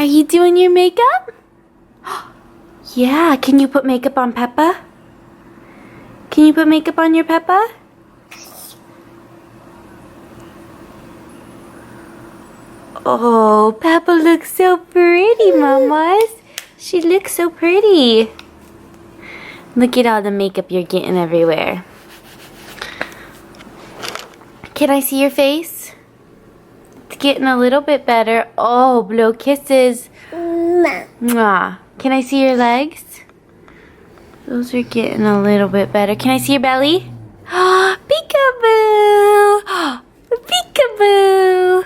Are you doing your makeup? Yeah, can you put makeup on Peppa? Can you put makeup on your Peppa? Oh, Peppa looks so pretty, mamas. She looks so pretty. Look at all the makeup you're getting everywhere. Can I see your face? It's getting a little bit better. Oh, blow kisses. Mwah. Can I see your legs? Those are getting a little bit better. Can I see your belly? Peekaboo! Peekaboo!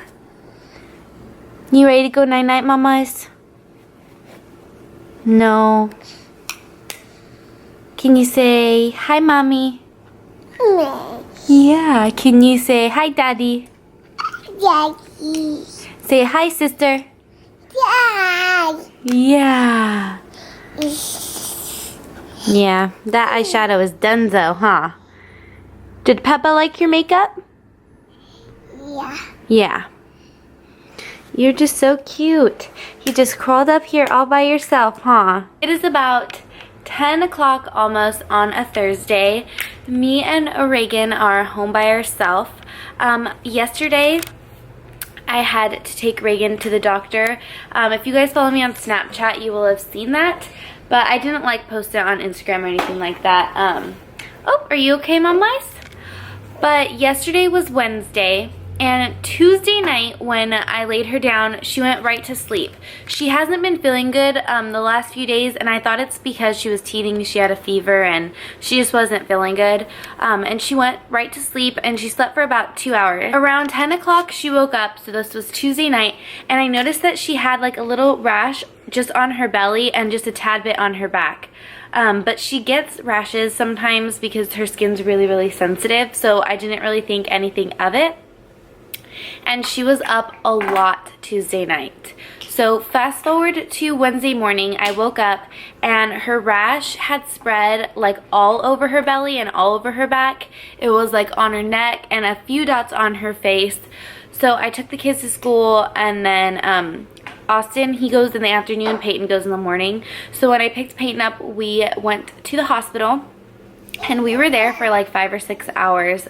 You ready to go night-night, mamas? No. Can you say, hi, mommy? Yeah. Can you say, hi, daddy? Daddy. Say, hi, sister. Dad. Yeah. Yeah, that eyeshadow is donezo, huh? Did Peppa like your makeup? Yeah. Yeah. You're just so cute. You just crawled up here all by yourself, huh? It is about 10 o'clock almost on a Thursday. Me and Reagan are home by ourselves. Yesterday, I had to take Reagan to the doctor. If you guys follow me on Snapchat, you will have seen that. But I didn't post it on Instagram or anything like that. Oh, are you okay, Mom Mice? But yesterday was Wednesday. And Tuesday night when I laid her down, she went right to sleep. She hasn't been feeling good the last few days, and I thought it's because she was teething, she had a fever, and she just wasn't feeling good. And she went right to sleep, and she slept for about 2 hours. Around 10 o'clock, she woke up, so this was Tuesday night, and I noticed that she had like a little rash just on her belly and just a tad bit on her back. But she gets rashes sometimes because her skin's really, really sensitive, so I didn't really think anything of it. And she was up a lot Tuesday night. So fast forward to Wednesday morning, I woke up and her rash had spread like all over her belly and all over her back. It was like on her neck and a few dots on her face. So I took the kids to school, and then Austin, he goes in the afternoon, Peyton goes in the morning. So when I picked Peyton up, we went to the hospital. And we were there for like 5 or 6 hours.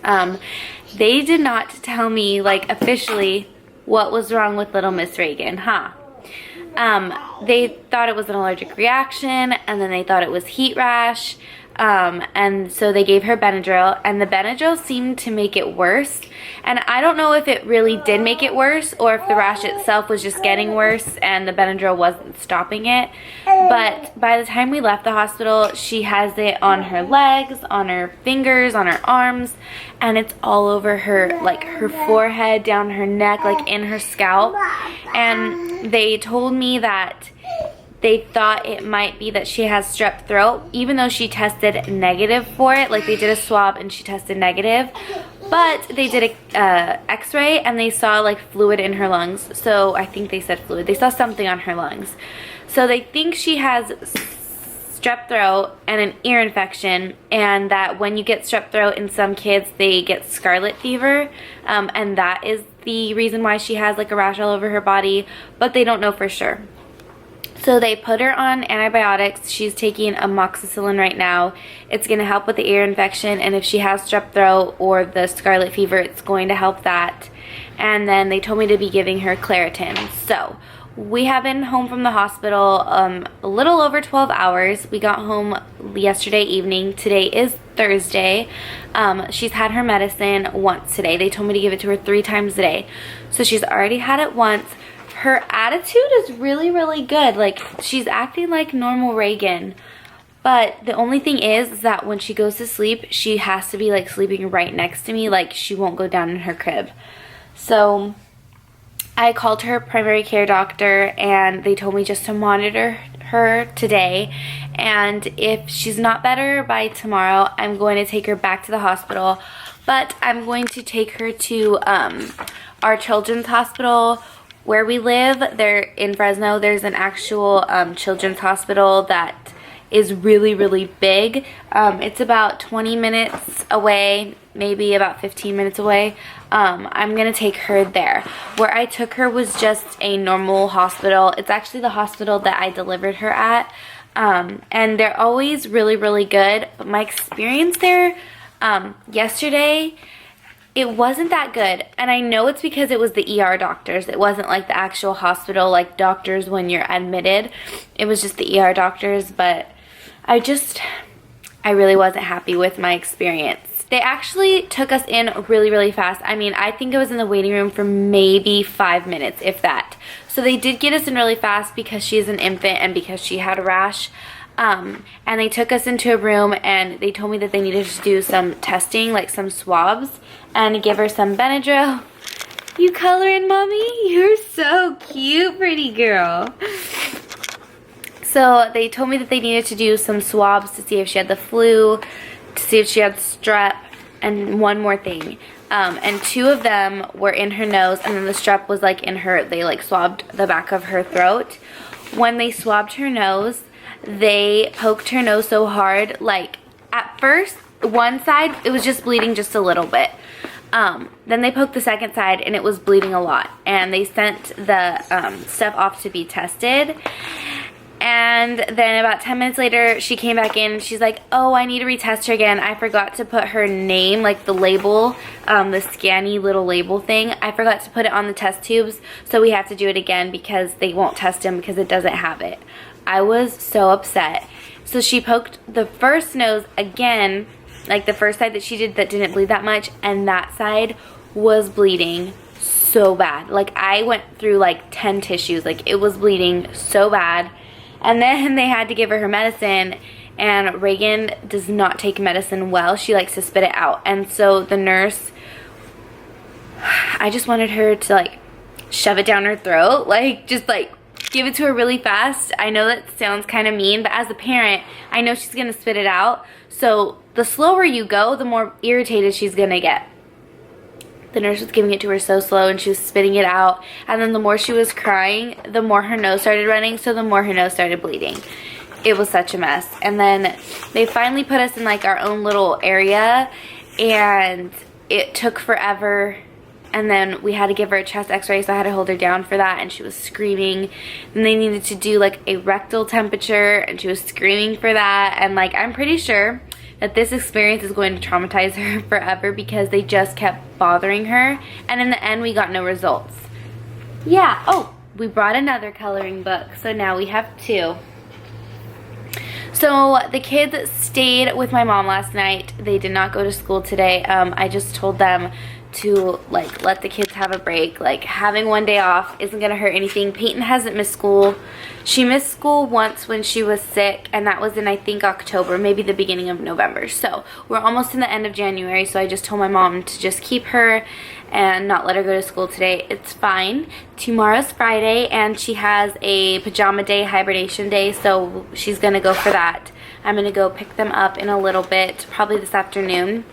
They did not tell me like officially what was wrong with little Miss Reagan, huh? They thought it was an allergic reaction, and then they thought it was heat rash. And so they gave her Benadryl, and the Benadryl seemed to make it worse. And I don't know if it really did make it worse or if the rash itself was just getting worse and the Benadryl wasn't stopping it. But by the time we left the hospital, she has it on her legs, on her fingers, on her arms, and it's all over her, like her forehead, down her neck, like in her scalp. And they told me that they thought it might be that she has strep throat, even though she tested negative for it. Like they did a swab and she tested negative, but they did a x-ray and they saw like fluid in her lungs. So I think they said fluid. They saw something on her lungs. So they think she has strep throat and an ear infection, and that when you get strep throat in some kids, they get scarlet fever, and that is the reason why she has like a rash all over her body, but they don't know for sure. So they put her on antibiotics. She's taking amoxicillin right now. It's going to help with the ear infection, and if she has strep throat or the scarlet fever, it's going to help that. And then they told me to be giving her Claritin. So we have been home from the hospital a little over 12 hours. We got home yesterday evening. Today is Thursday. She's had her medicine once today. They told me to give it to her 3 times a day. So she's already had it once. Her attitude is really, really good. Like, she's acting like normal Reagan. But the only thing is that when she goes to sleep, she has to be like sleeping right next to me. Like, she won't go down in her crib. So I called her primary care doctor, and they told me just to monitor her today. And if she's not better by tomorrow, I'm going to take her back to the hospital. But I'm going to take her to our children's hospital where we live. There in Fresno, there's an actual children's hospital that is really, really big. It's about 20 minutes away, maybe about 15 minutes away. I'm gonna take her there. Where I took her was just a normal hospital. It's actually the hospital that I delivered her at. And they're always really, really good. But my experience there yesterday, it wasn't that good. And I know it's because it was the ER doctors. It wasn't like the actual hospital, like doctors when you're admitted. It was just the ER doctors. But I really wasn't happy with my experience. They actually took us in really, really fast. I mean, I think I was in the waiting room for maybe 5 minutes, if that. So they did get us in really fast because she's an infant and because she had a rash. And they took us into a room and they told me that they needed to do some testing, like some swabs, and give her some Benadryl. You coloring, Mommy? You're so cute, pretty girl. So they told me that they needed to do some swabs to see if she had the flu, to see if she had strep, and one more thing. And 2 of them were in her nose, and then the strep was like in her, they like swabbed the back of her throat. When they swabbed her nose, they poked her nose so hard, like at first, one side, it was just bleeding just a little bit. Then they poked the second side and it was bleeding a lot. And they sent the stuff off to be tested. And then about 10 minutes later, she came back in. She's like, oh, I need to retest her again. I forgot to put her name, like the label, the scanny little label thing. I forgot to put it on the test tubes. So we have to do it again because they won't test him because it doesn't have it. I was so upset. So she poked the first nose again, like the first side that she did that didn't bleed that much. And that side was bleeding so bad. Like I went through like 10 tissues. Like it was bleeding so bad. And then they had to give her medicine, and Reagan does not take medicine well. She likes to spit it out. And so the nurse, I just wanted her to like shove it down her throat, like just like give it to her really fast. I know that sounds kind of mean, but as a parent, I know she's going to spit it out. So the slower you go, the more irritated she's going to get. The nurse was giving it to her so slow and she was spitting it out. And then the more she was crying, the more her nose started running. So the more her nose started bleeding. It was such a mess. And then they finally put us in like our own little area. And it took forever. And then we had to give her a chest x-ray. So I had to hold her down for that. And she was screaming. And they needed to do like a rectal temperature. And she was screaming for that. And like I'm pretty sure that this experience is going to traumatize her forever because they just kept bothering her. And in the end, we got no results. Yeah, oh, we brought another coloring book. So now we have 2. So the kids stayed with my mom last night. They did not go to school today. I just told them to like let the kids have a break. Like having one day off isn't gonna hurt anything. Peyton hasn't missed school. She missed school once when she was sick, and that was in I think October, maybe the beginning of November. So we're almost in the end of January, so I just told my mom to just keep her and not let her go to school today. It's fine. Tomorrow's Friday and she has a pajama day, hibernation day, so she's gonna go for that. I'm gonna go pick them up in a little bit, probably this afternoon.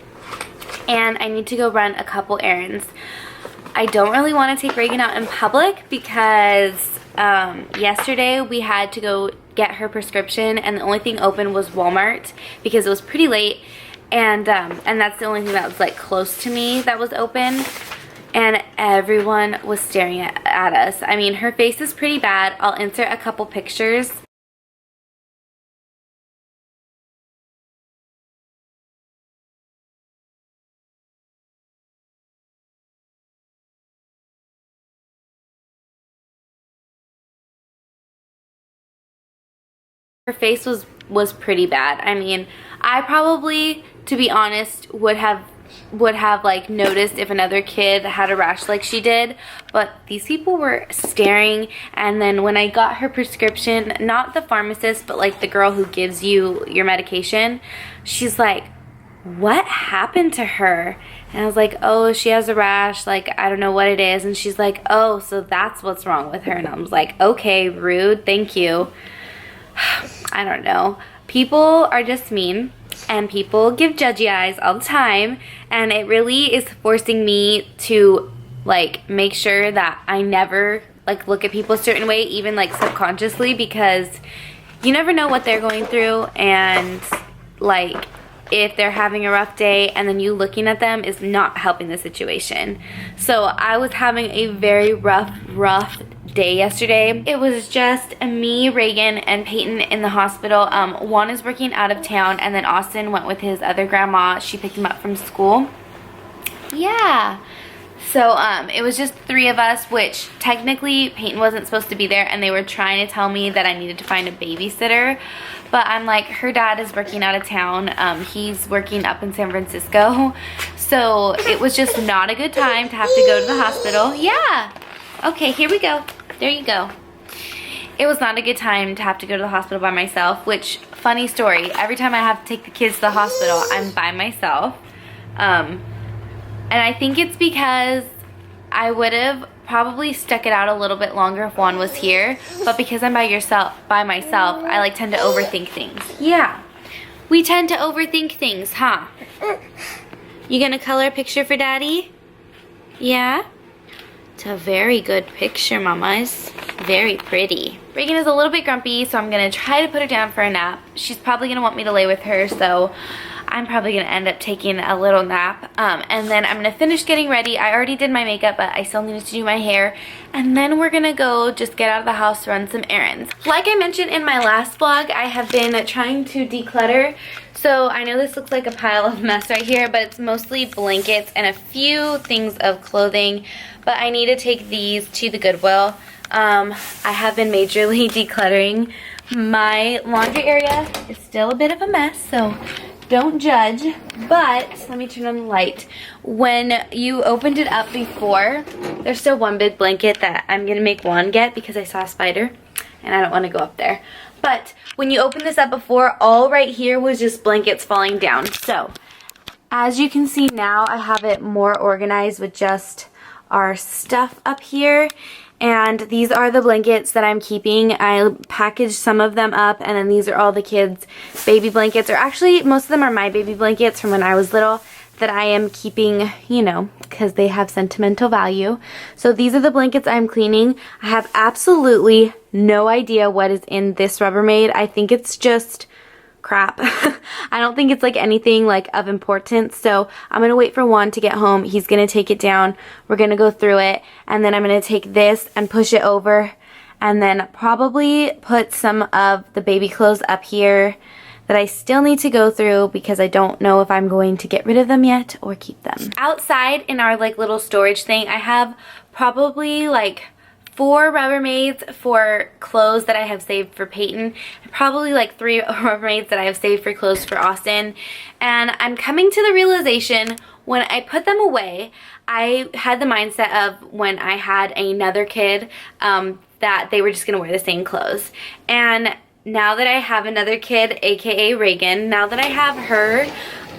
And I need to go run a couple errands. I don't really want to take Reagan out in public because yesterday we had to go get her prescription and the only thing open was Walmart because it was pretty late, and that's the only thing that was like close to me that was open, and everyone was staring at us. I mean, her face is pretty bad. I'll insert a couple pictures. Her face was pretty bad. I mean, I probably, to be honest, would have like noticed if another kid had a rash like she did, but these people were staring. And then when I got her prescription, not the pharmacist, but like the girl who gives you your medication, she's like, what happened to her? And I was like, oh, she has a rash, like I don't know what it is. And she's like, oh, so that's what's wrong with her. And I was like, okay, rude, thank you. I don't know. People are just mean, and people give judgy eyes all the time, and it really is forcing me to like make sure that I never like look at people a certain way, even like subconsciously, because you never know what they're going through, and like if they're having a rough day, and then you looking at them is not helping the situation. So I was having a very rough day yesterday. It was just me, Reagan, and Peyton in the hospital. Juan is working out of town, and then Austin went with his other grandma. She picked him up from school. Yeah. So it was just 3 of us, which technically Peyton wasn't supposed to be there, and they were trying to tell me that I needed to find a babysitter. But I'm like, her dad is working out of town. He's working up in San Francisco. So it was just not a good time to have to go to the hospital. Yeah. Okay, here we go. There you go. It was not a good time to have to go to the hospital by myself, which, funny story, every time I have to take the kids to the hospital, I'm by myself. And I think it's because I would have probably stuck it out a little bit longer if Juan was here, but because I'm by myself, I like tend to overthink things. Yeah, we tend to overthink things, huh? You gonna color a picture for Daddy? Yeah? It's a very good picture, mamas. Very pretty. Reagan is a little bit grumpy, so I'm gonna try to put her down for a nap. She's probably gonna want me to lay with her, so I'm probably gonna end up taking a little nap. And then I'm gonna finish getting ready. I already did my makeup, but I still needed to do my hair. And then we're gonna go just get out of the house, run some errands. Like I mentioned in my last vlog, I have been trying to declutter. So I know this looks like a pile of mess right here, but it's mostly blankets and a few things of clothing. But I need to take these to the Goodwill. I have been majorly decluttering. My laundry area is still a bit of a mess, so don't judge. But let me turn on the light. When you opened it up before, there's still one big blanket that I'm gonna make Juan get because I saw a spider and I don't want to go up there. But when you opened this up before, all right here was just blankets falling down. So as you can see now, I have it more organized with just our stuff up here. And these are the blankets that I'm keeping. I packaged some of them up, and then these are all the kids' baby blankets. Or actually, most of them are my baby blankets from when I was little that I am keeping, you know, because they have sentimental value. So these are the blankets I'm cleaning. I have absolutely no idea what is in this Rubbermaid. I think it's just crap. I don't think it's like anything like of importance. So I'm gonna wait for Juan to get home. He's gonna take it down. We're gonna go through it, and then I'm gonna take this and push it over, and then probably put some of the baby clothes up here that I still need to go through because I don't know if I'm going to get rid of them yet or keep them. Outside in our like little storage thing, I have probably like 4 Rubbermaids for clothes that I have saved for Peyton, and probably like 3 Rubbermaids that I have saved for clothes for Austin. And I'm coming to the realization when I put them away, I had the mindset of when I had another kid that they were just gonna wear the same clothes. And now that I have another kid, aka Reagan, now that I have her,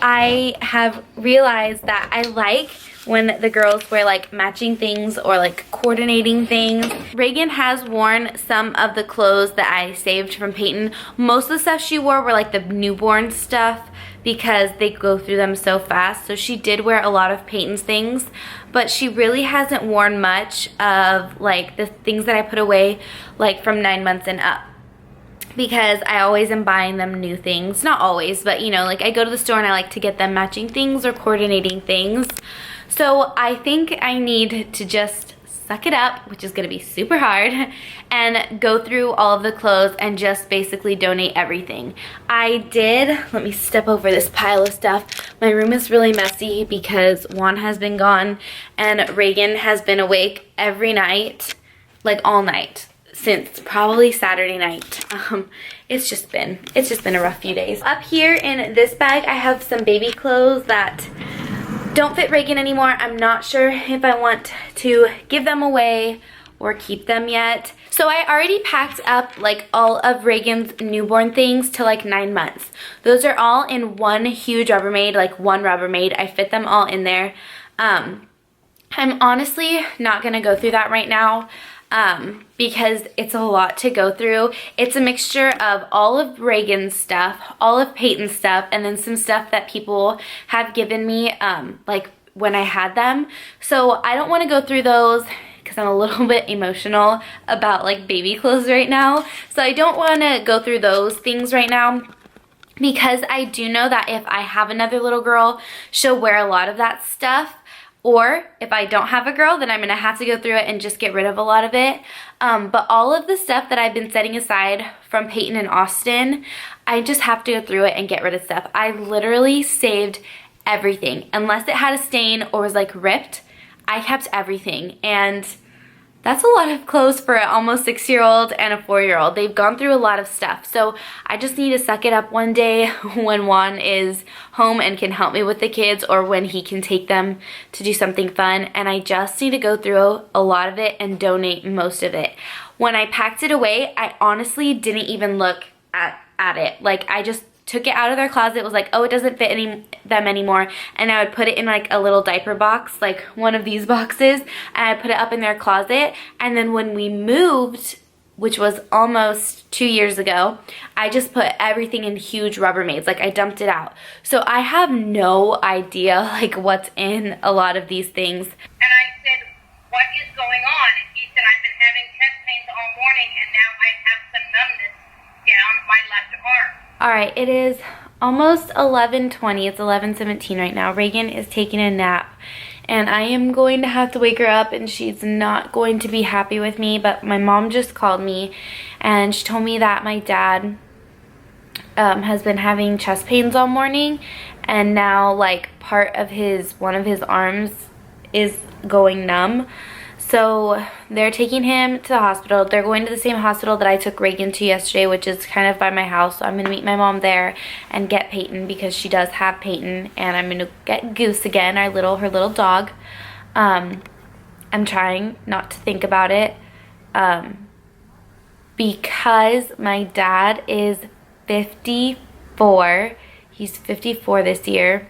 I have realized that I like when the girls wear like matching things or like coordinating things. Reagan has worn some of the clothes that I saved from Peyton. Most of the stuff she wore were like the newborn stuff because they go through them so fast. So she did wear a lot of Peyton's things, but she really hasn't worn much of like the things that I put away like from 9 months and up, because I always am buying them new things. Not always, but you know, like I go to the store and I like to get them matching things or coordinating things. So I think I need to just suck it up, which is gonna be super hard, and go through all of the clothes and just basically donate everything. I did, let me step over this pile of stuff. My room is really messy because Juan has been gone and Reagan has been awake every night, like all night, since probably Saturday night. It's just been a rough few days. Up here in this bag, I have some baby clothes that don't fit Reagan anymore. I'm not sure if I want to give them away or keep them yet. So I already packed up like all of Reagan's newborn things to like 9 months. Those are all in one huge Rubbermaid, like one Rubbermaid. I fit them all in there. I'm honestly not gonna go through that right now because it's a lot to go through. It's a mixture of all of Reagan's stuff, all of Peyton's stuff, and then some stuff that people have given me like when I had them. So I don't want to go through those because I'm a little bit emotional about like baby clothes right now. So I don't want to go through those things right now, because I do know that if I have another little girl, she'll wear a lot of that stuff. Or if I don't have a girl, then I'm going to have to go through it and just get rid of a lot of it. But all of the stuff that I've been setting aside from Peyton and Austin, I just have to go through it and get rid of stuff. I literally saved everything. Unless it had a stain or was like ripped, I kept everything. And that's a lot of clothes for an almost 6-year-old and a 4-year-old. They've gone through a lot of stuff. So I just need to suck it up one day when Juan is home and can help me with the kids, or when he can take them to do something fun. And I just need to go through a lot of it and donate most of it. When I packed it away, I honestly didn't even look at it. Like, I just took it out of their closet, was like, oh, it doesn't fit them anymore, and I would put it in like a little diaper box, like one of these boxes, and I put it up in their closet. And then when we moved, which was almost 2 years ago, I just put everything in huge Rubbermaids. Like, I dumped it out. So I have no idea like what's in a lot of these things. And I said, what is going on? And he said, I've been having chest pains all morning, and now I have some numbness down my left arm. All right, it is almost 11:20. It's 11:17 right now. Reagan is taking a nap, and I am going to have to wake her up, and she's not going to be happy with me. But my mom just called me, and she told me that my dad has been having chest pains all morning, and now like one of his arms is going numb. So they're taking him to the hospital. They're going to the same hospital that I took Reagan to yesterday, which is kind of by my house. So I'm going to meet my mom there and get Peyton, because she does have Peyton. And I'm going to get Goose again, her little dog. I'm trying not to think about it, because my dad is 54. He's 54 this year.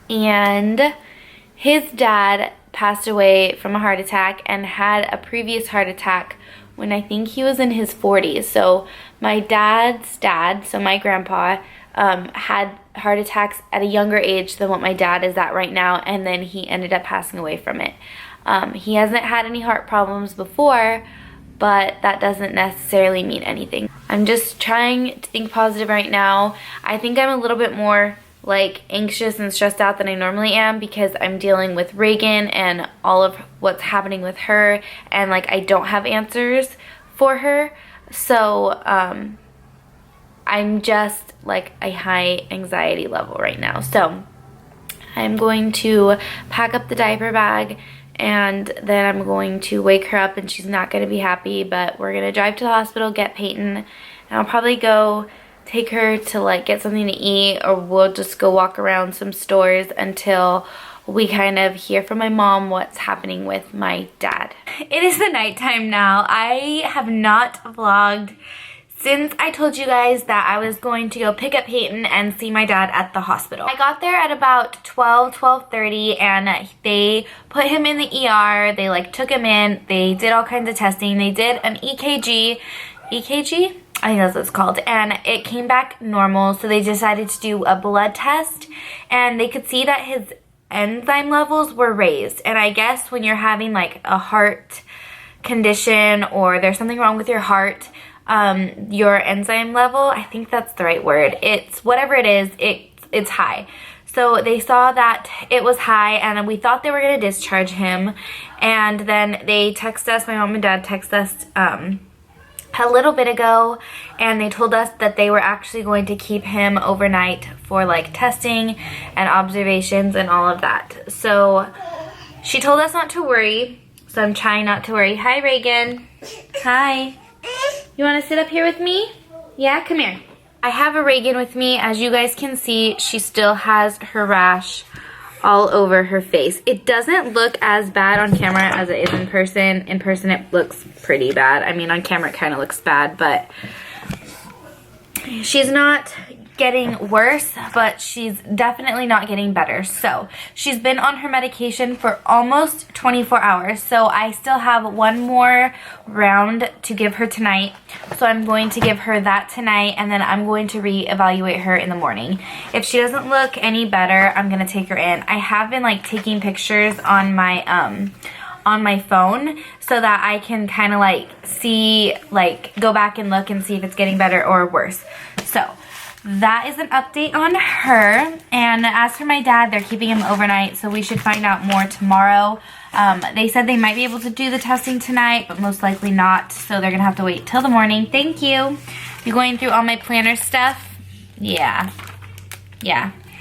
And his dad passed away from a heart attack, and had a previous heart attack when I think he was in his 40s. So my dad's dad, so my grandpa, had heart attacks at a younger age than what my dad is at right now, and then he ended up passing away from it. He hasn't had any heart problems before, but that doesn't necessarily mean anything. I'm just trying to think positive right now. I think I'm a little bit more like anxious and stressed out than I normally am, because I'm dealing with Reagan and all of what's happening with her, and like I don't have answers for her. So I'm just like a high anxiety level right now. So I'm going to pack up the diaper bag, and then I'm going to wake her up, and she's not going to be happy, but we're going to drive to the hospital, get Peyton, and I'll probably go take her to like get something to eat, or we'll just go walk around some stores until we kind of hear from my mom what's happening with my dad. It is the nighttime now. I have not vlogged since I told you guys that I was going to go pick up Peyton and see my dad at the hospital. I got there at about 12:30, and they put him in the ER. They like took him in. They did all kinds of testing. They did an EKG? I think that's what it's called, and it came back normal. So they decided to do a blood test, and they could see that his enzyme levels were raised. And I guess when you're having like a heart condition, or there's something wrong with your heart, your enzyme level, I think that's the right word, it's whatever it is, it's high. So they saw that it was high, and we thought they were going to discharge him. And then they text us, my mom and dad text us a little bit ago, and they told us that they were actually going to keep him overnight for like testing and observations and all of that. So she told us not to worry, so I'm trying not to worry. Hi, Reagan. Hi. You want to sit up here with me? Yeah, come here. I have a Reagan with me. As you guys can see, she still has her rash all over her face. It doesn't look as bad on camera as it is in person. In person, it looks pretty bad. I mean, on camera, it kind of looks bad, but she's not getting worse, but she's definitely not getting better. So she's been on her medication for almost 24 hours. So I still have one more round to give her tonight. So I'm going to give her that tonight, and then I'm going to reevaluate her in the morning. If she doesn't look any better, I'm going to take her in. I have been like taking pictures on my on my phone so that I can kind of like see, like go back and look and see if it's getting better or worse. So that is an update on her. And as for my dad, they're keeping him overnight, so we should find out more tomorrow. They said they might be able to do the testing tonight, but most likely not, so they're gonna have to wait till the morning. Thank you. You going through all my planner stuff? Yeah.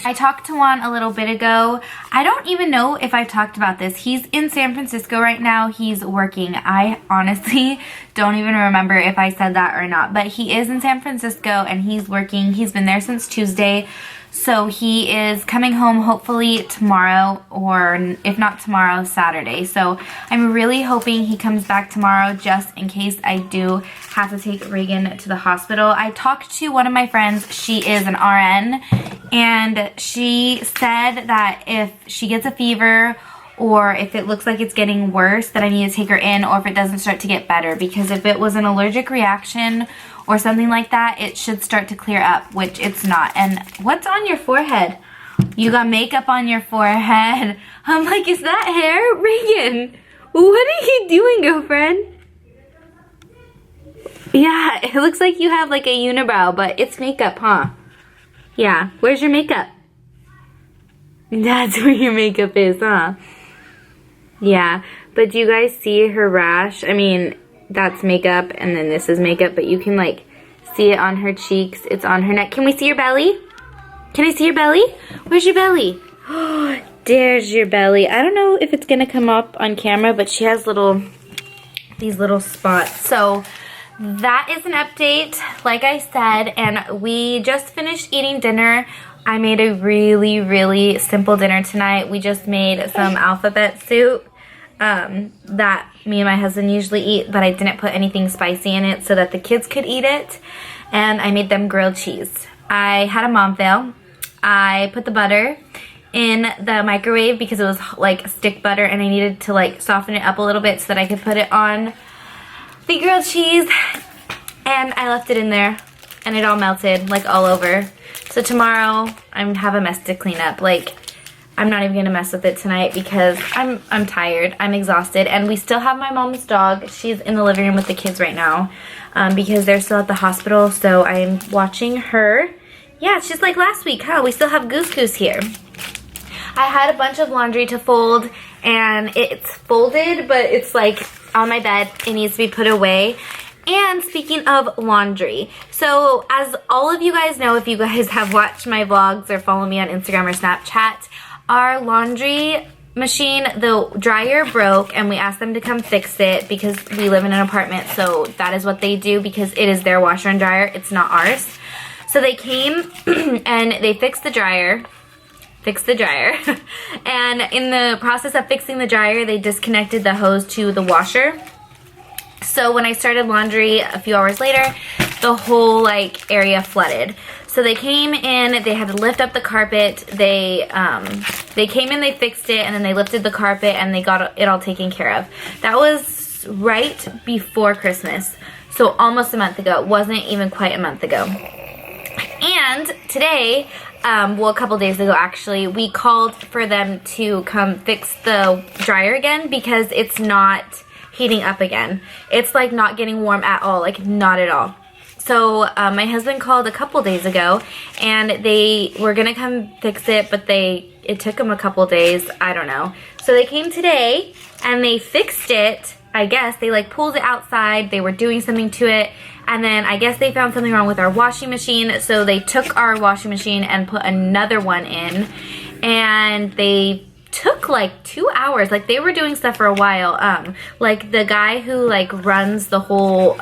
I talked to Juan a little bit ago. I don't even know if I've talked about this. He's in San Francisco right now. He's working. I honestly don't even remember if I said that or not. But he is in San Francisco and he's working. He's been there since Tuesday. So he is coming home hopefully tomorrow, or if not tomorrow, Saturday. So I'm really hoping he comes back tomorrow just in case I do have to take Reagan to the hospital. I talked to one of my friends. She is an RN, and she said that if she gets a fever or if it looks like it's getting worse, that I need to take her in, or if it doesn't start to get better, because if it was an allergic reaction or something like that, it should start to clear up, which it's not. And what's on your forehead? You got makeup on your forehead. I'm like, is that hair? Reagan, what are you doing, girlfriend? Yeah, it looks like you have like a unibrow, but it's makeup, huh? Yeah, where's your makeup? That's where your makeup is, huh? Yeah, but do you guys see her rash? I mean, that's makeup, and then this is makeup, but you can like see it on her cheeks. It's on her neck. Can we see your belly? Can I see your belly? Where's your belly? Oh, there's your belly. I don't know if it's gonna come up on camera, but she has these little spots. So that is an update, like I said, and we just finished eating dinner. I made a really, really simple dinner tonight. We just made some alphabet soup that me and my husband usually eat, but I didn't put anything spicy in it so that the kids could eat it. And I made them grilled cheese. I had a mom veil. I put the butter in the microwave because it was like stick butter, and I needed to like soften it up a little bit so that I could put it on the grilled cheese. And I left it in there, and it all melted like all over. So tomorrow I'm gonna have a mess to clean up. Like, I'm not even gonna mess with it tonight because I'm tired, I'm exhausted, and we still have my mom's dog. She's in the living room with the kids right now because they're still at the hospital, so I'm watching her. Yeah, it's just like last week, huh? We still have Goose here. I had a bunch of laundry to fold, and it's folded, but it's like on my bed. It needs to be put away. And speaking of laundry, so as all of you guys know, if you guys have watched my vlogs or follow me on Instagram or Snapchat, our laundry machine, the dryer broke, and we asked them to come fix it because we live in an apartment, so that is what they do because it is their washer and dryer, it's not ours. So they came and they fixed the dryer. And in the process of fixing the dryer, they disconnected the hose to the washer. So when I started laundry a few hours later, the whole like area flooded. So they came in, they had to lift up the carpet. They came in, they fixed it, and then they lifted the carpet and they got it all taken care of. That was right before Christmas. So almost a month ago. It wasn't even quite a month ago. And today, well, a couple days ago actually, we called for them to come fix the dryer again because it's not heating up again. It's like not getting warm at all, like not at all. So my husband called a couple days ago and they were gonna come fix it, but it took them a couple days, I don't know. So they came today and they fixed it. I guess they like pulled it outside, they were doing something to it, and then I guess they found something wrong with our washing machine, so they took our washing machine and put another one in, and they took like 2 hours. Like they were doing stuff for a while. Like the guy who like runs the whole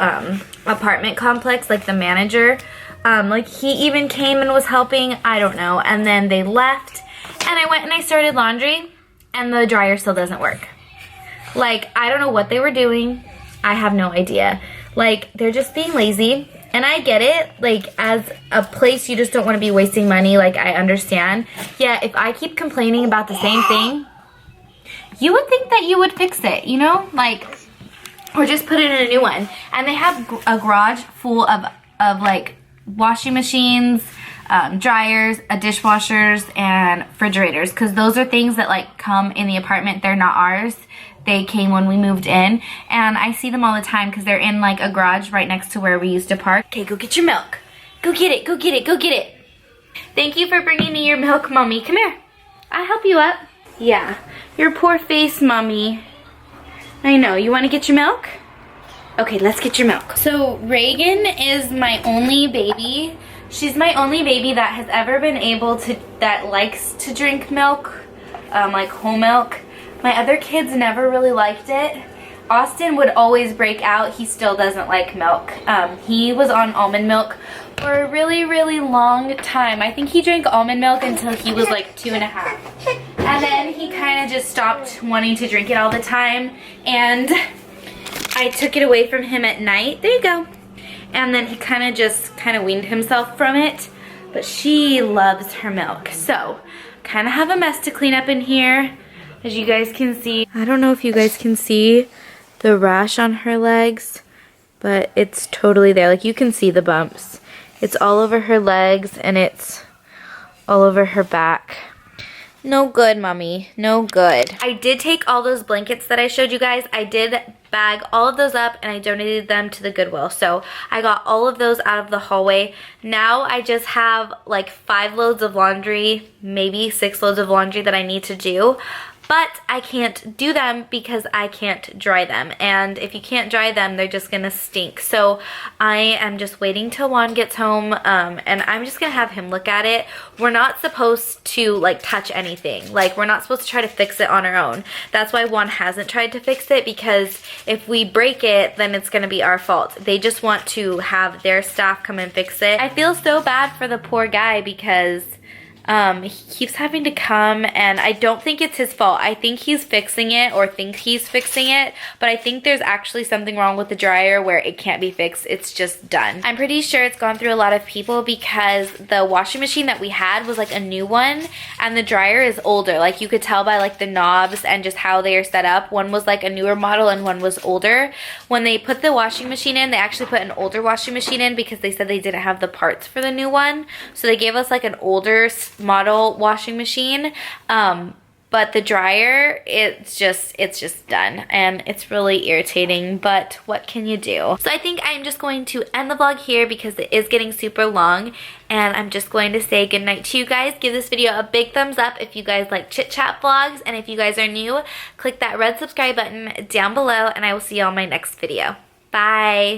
apartment complex, like the manager, like he even came and was helping, I don't know. And then they left and I went and I started laundry and the dryer still doesn't work. Like I don't know what they were doing. I have no idea. Like they're just being lazy. And I get it, like, as a place you just don't want to be wasting money, like, I understand. Yeah, if I keep complaining about the same thing, you would think that you would fix it, you know? Like, or just put it in a new one. And they have a garage full of like, washing machines, dryers, dishwashers, and refrigerators. Because those are things that, like, come in the apartment. They're not ours. they came when we moved in, and I see them all the time because they're in like a garage right next to where we used to park. Okay, go get your milk. Go get it, go get it, go get it. Thank you for bringing me your milk, Mommy. Come here. I'll help you up. Yeah, your poor face, Mommy. I know, you wanna get your milk? Okay, let's get your milk. So Reagan is my only baby. She's my only baby that has ever been able to, that likes to drink milk, like whole milk. My other kids never really liked it. Austin would always break out. He still doesn't like milk. He was on almond milk for a really, really long time. I think he drank almond milk until he was like 2.5. And then he kind of just stopped wanting to drink it all the time. And I took it away from him at night. There you go. And then he kind of weaned himself from it. But she loves her milk. So, kind of have a mess to clean up in here. As you guys can see. I don't know if you guys can see the rash on her legs. But it's totally there. Like, you can see the bumps. It's all over her legs and it's all over her back. No good, Mommy. No good. I did take all those blankets that I showed you guys. I did bag all of those up and I donated them to the Goodwill. So I got all of those out of the hallway. Now I just have like 5 loads of laundry, maybe 6 loads of laundry that I need to do. But I can't do them because I can't dry them. And if you can't dry them, they're just gonna stink. So I am just waiting till Juan gets home and I'm just gonna have him look at it. We're not supposed to like touch anything. Like, we're not supposed to try to fix it on our own. That's why Juan hasn't tried to fix it, because if we break it, then it's gonna be our fault. They just want to have their staff come and fix it. I feel so bad for the poor guy because he keeps having to come, and I don't think it's his fault. I think he's fixing it, or think he's fixing it, but I think there's actually something wrong with the dryer where it can't be fixed. It's just done. I'm pretty sure it's gone through a lot of people because the washing machine that we had was like a new one, and the dryer is older. Like, you could tell by like the knobs and just how they are set up. One was like a newer model and one was older. When they put the washing machine in, they actually put an older washing machine in because they said they didn't have the parts for the new one. So they gave us like an older model washing machine, but the dryer, it's just done, and it's really irritating, but what can you do? So I think I'm just going to end the vlog here because it is getting super long, and I'm just going to say goodnight to you guys. Give this video a big thumbs up if you guys like chit chat vlogs, and if you guys are new, click that red subscribe button down below, and I will see you on my next video. Bye.